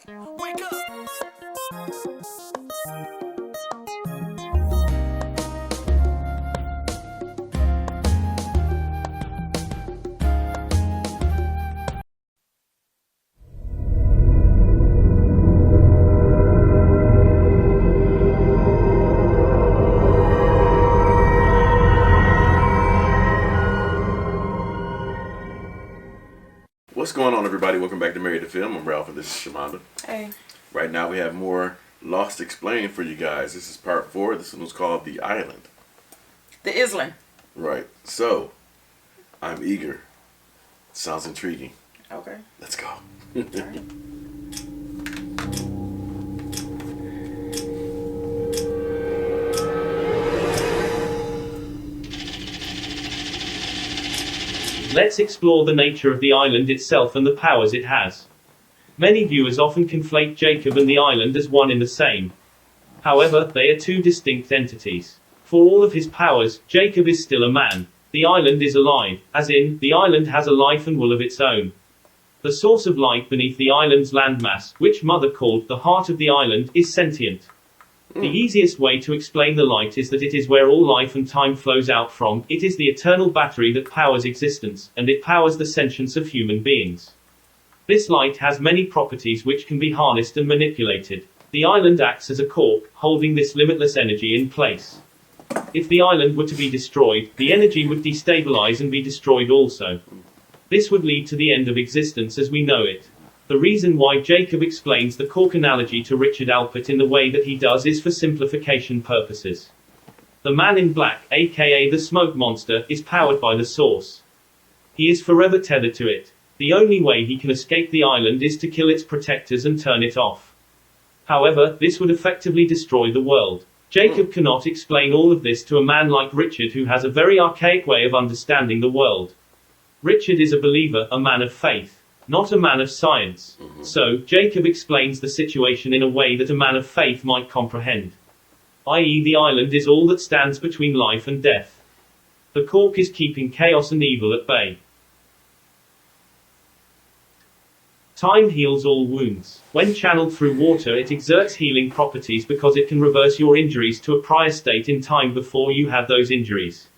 Wake up! What's going on, everybody? Welcome back to Married to Film. I'm Ralph and this is Shamanda. Hey. Right now we have more Lost Explained for you guys. This is part 4. This one was called The Island. The Island. Right. So, I'm eager. Sounds intriguing. Okay. Let's go. Alright. Let's explore the nature of the island itself and the powers it has. Many viewers often conflate Jacob and the island as one and the same. However, they are two distinct entities. For all of his powers, Jacob is still a man. The island is alive, as in, the island has a life and will of its own. The source of light beneath the island's landmass, which Mother called the heart of the island, is sentient. The easiest way to explain the light is that it is where all life and time flows out from. It is the eternal battery that powers existence, and it powers the sentience of human beings. This light has many properties which can be harnessed and manipulated. The island acts as a cork, holding this limitless energy in place. If the island were to be destroyed, the energy would destabilize and be destroyed also. This would lead to the end of existence as we know it. The reason why Jacob explains the cork analogy to Richard Alpert in the way that he does is for simplification purposes. The man in black, aka the smoke monster, is powered by the source. He is forever tethered to it. The only way he can escape the island is to kill its protectors and turn it off. However, this would effectively destroy the world. Jacob cannot explain all of this to a man like Richard, who has a very archaic way of understanding the world. Richard is a believer, a man of faith, not a man of science. So, Jacob explains the situation in a way that a man of faith might comprehend. I.e., the island is all that stands between life and death. The cork is keeping chaos and evil at bay. Time heals all wounds. When channeled through water, it exerts healing properties because it can reverse your injuries to a prior state in time before you had those injuries.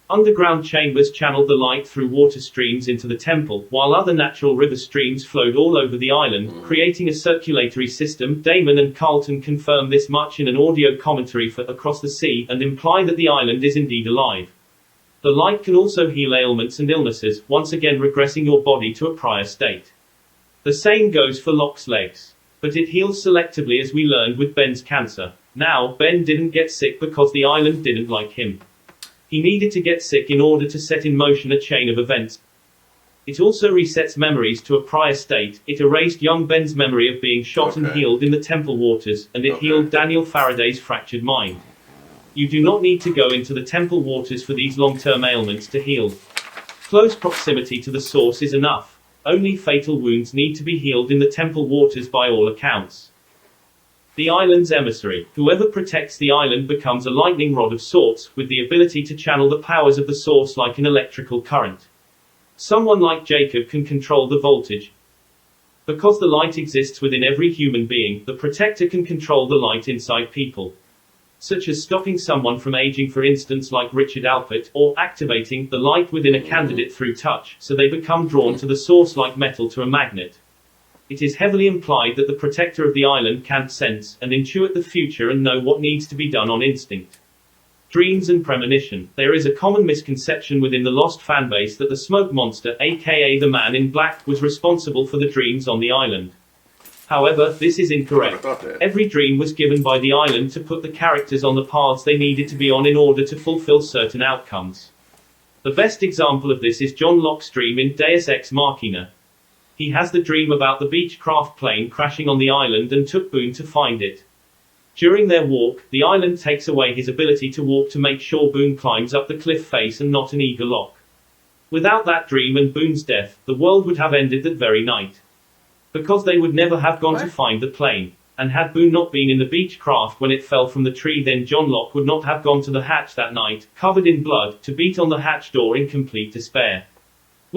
Underground chambers channeled the light through water streams into the temple, while other natural river streams flowed all over the island, creating a circulatory system. Damon and Carlton confirm this much in an audio commentary for Across the Sea, and imply that the island is indeed alive. The light can also heal ailments and illnesses, once again regressing your body to a prior state. The same goes for Locke's legs. But it heals selectively, as we learned with Ben's cancer. Now, Ben didn't get sick because the island didn't like him. He needed to get sick in order to set in motion a chain of events. It also resets memories to a prior state. It erased young Ben's memory of being shot and healed in the temple waters, and it healed Daniel Faraday's fractured mind. You do not need to go into the temple waters for these long-term ailments to heal. Close proximity to the source is enough. Only fatal wounds need to be healed in the temple waters by all accounts. The island's emissary. Whoever protects the island becomes a lightning rod of sorts, with the ability to channel the powers of the source like an electrical current. Someone like Jacob can control the voltage. Because the light exists within every human being, the protector can control the light inside people. Such as stopping someone from aging, for instance, like Richard Alpert, or activating the light within a candidate through touch, so they become drawn to the source like metal to a magnet. It is heavily implied that the protector of the island can sense and intuit the future and know what needs to be done on instinct. Dreams and premonition. There is a common misconception within the Lost fanbase that the smoke monster, aka the man in black, was responsible for the dreams on the island. However, this is incorrect. Every dream was given by the island to put the characters on the paths they needed to be on in order to fulfill certain outcomes. The best example of this is John Locke's dream in Deus Ex Machina. He has the dream about the Beechcraft plane crashing on the island and took Boone to find it. During their walk, the island takes away his ability to walk to make sure Boone climbs up the cliff face and not an eager Locke. Without that dream and Boone's death, the world would have ended that very night. Because they would never have gone to find the plane. And had Boone not been in the Beechcraft when it fell from the tree, then John Locke would not have gone to the hatch that night, covered in blood, to beat on the hatch door in complete despair.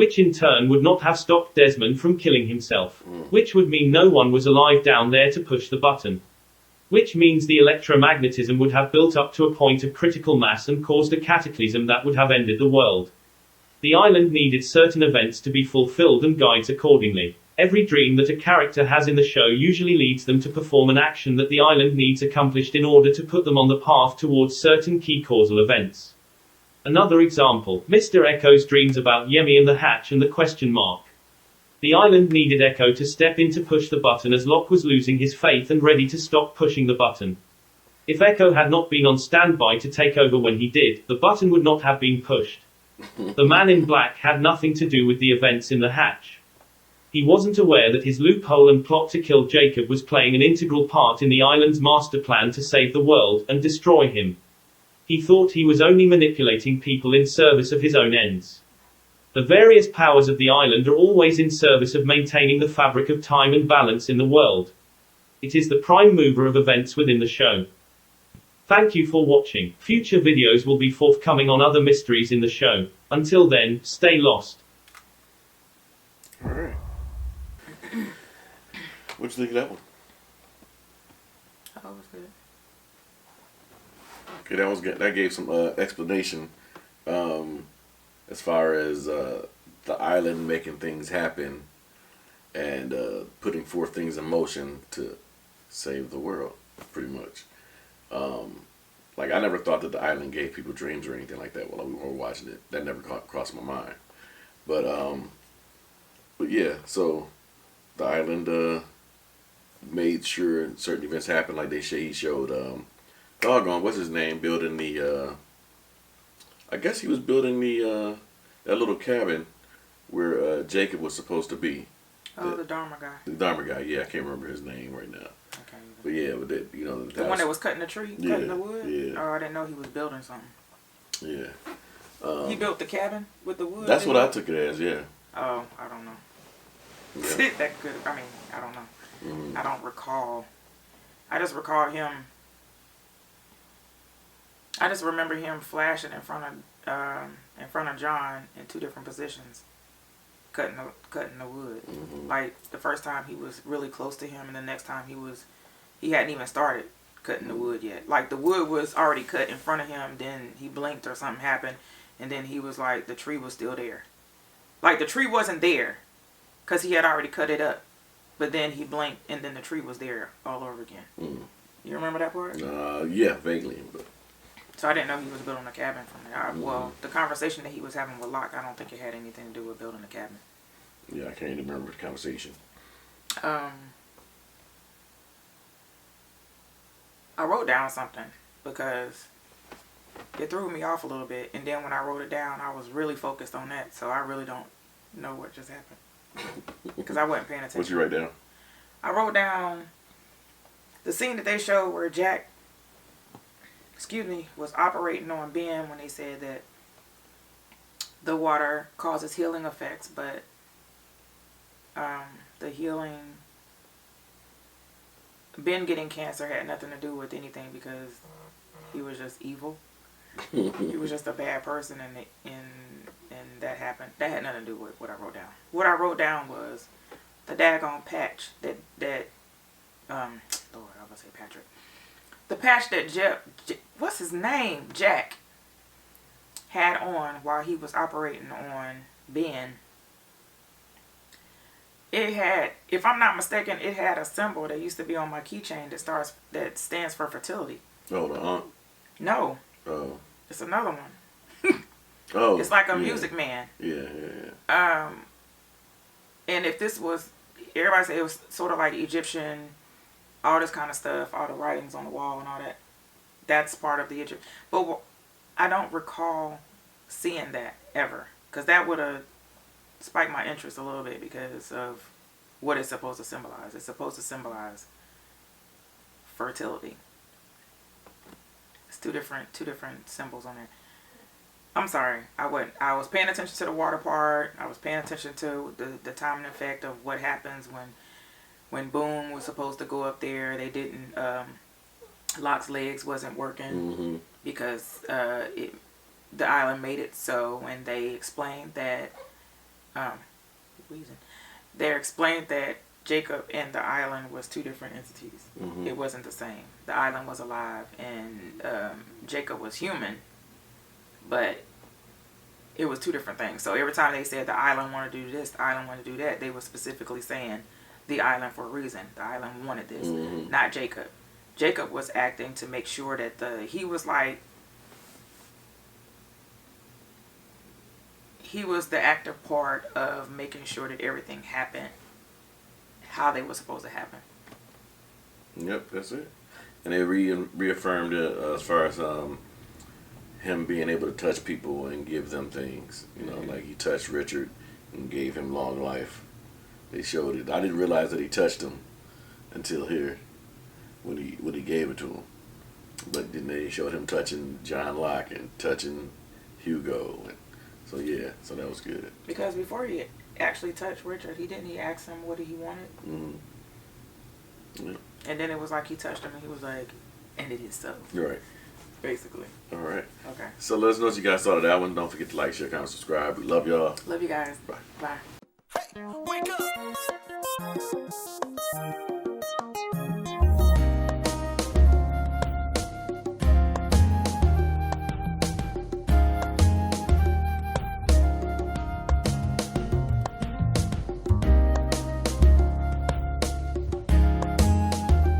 which in turn would not have stopped Desmond from killing himself. Which would mean no one was alive down there to push the button. Which means the electromagnetism would have built up to a point of critical mass and caused a cataclysm that would have ended the world. The island needed certain events to be fulfilled and guides accordingly. Every dream that a character has in the show usually leads them to perform an action that the island needs accomplished in order to put them on the path towards certain key causal events. Another example, Mr. Echo's dreams about Yemi and the hatch and the question mark. The island needed Echo to step in to push the button as Locke was losing his faith and ready to stop pushing the button. If Echo had not been on standby to take over when he did, the button would not have been pushed. The man in black had nothing to do with the events in the hatch. He wasn't aware that his loophole and plot to kill Jacob was playing an integral part in the island's master plan to save the world and destroy him. He thought he was only manipulating people in service of his own ends. The various powers of the island are always in service of maintaining the fabric of time and balance in the world. It is the prime mover of events within the show. Thank you for watching. Future videos will be forthcoming on other mysteries in the show. Until then, stay lost. Alright. What'd you think of that one? Oh, it was good. Okay, that was good. That gave some explanation as far as the island making things happen and putting forth things in motion to save the world, pretty much. Like, I never thought that the island gave people dreams or anything like that while we were watching it. That never crossed my mind. But yeah, so the island made sure certain events happened, like he showed doggone, what's his name, building the I guess he was building the that little cabin where Jacob was supposed to be. Oh, the Dharma guy. The Dharma guy, yeah, I can't remember his name right now. Okay. But yeah, but that, you know, The one that was cutting the tree, Yeah, cutting the wood? yeah. Oh, I didn't know he was building something. Yeah. He built the cabin with the wood? That's what I I took it as, yeah. Oh, I don't know. Yeah. That could, I mean, I don't know. Mhm. I don't recall. I just recall him. I just remember him flashing in front of John in two different positions, cutting the wood. Mhm. Like the first time he was really close to him, and the next time he hadn't even started cutting the wood yet. Like the wood was already cut in front of him. Then he blinked or something happened, and then he was like, the tree was still there. Like the tree wasn't there, cause he had already cut it up. But then he blinked, and then the tree was there all over again. Mm. You remember that part? Yeah, vaguely. But So I didn't know he was building a cabin from there. Well, the conversation that he was having with Locke, I don't think it had anything to do with building a cabin. yeah, I can't even remember the conversation. I wrote down something because it threw me off a little bit, and then when I wrote it down, I was really focused on that, so I really don't know what just happened because I wasn't paying attention. What'd you write down? I wrote down the scene that they showed where Jack, was operating on Ben when they said that the water causes healing effects, but the healing, Ben getting cancer had nothing to do with anything because he was just evil. He was just a bad person, and that happened. That had nothing to do with what I wrote down. What I wrote down was the daggone patch that Lord, I was gonna say Patrick. The patch that what's his name? Jack had on while he was operating on Ben. It had, if I'm not mistaken, it had a symbol that used to be on my keychain that stands for fertility. Oh, the aunt? No. Oh. It's another one. Oh. It's like a Music Man. Yeah. And if this was, everybody said it was sort of like Egyptian, all this kind of stuff, all the writings on the wall and all that. That's part of the Egypt. But I don't recall seeing that ever, because that would have spiked my interest a little bit because of what it's supposed to symbolize. It's supposed to symbolize fertility. It's two different symbols on there. I'm sorry. I was paying attention to the water part. I was paying attention to the time and effect of what happens when Boom was supposed to go up there. They didn't. Locke's legs wasn't working because the island made it so, and they explained that reason. They explained that Jacob and the island was two different entities. Mm-hmm. It wasn't the same. The island was alive, and Jacob was human, but it was two different things. So every time they said the island wanted to do this, the island wanted to do that, they were specifically saying the island for a reason. The island wanted this, not Jacob. Jacob was acting to make sure that he was the active part of making sure that everything happened how they were supposed to happen. Yep, that's it. And they reaffirmed it as far as him being able to touch people and give them things. You know, like he touched Richard and gave him long life. They showed it. I didn't realize that he touched him until here when he gave it to him. But then they showed him touching John Locke and touching Hugo. And so yeah, so that was good. Because before he actually touched Richard, he asked him what he wanted. Yeah. And then it was like he touched him and he was like, and it is so. Right. Basically. All right. Okay. So let us know what you guys thought of that one. Don't forget to like, share, comment, subscribe. We love y'all. Love you guys. Bye. Bye. Hey, wake up!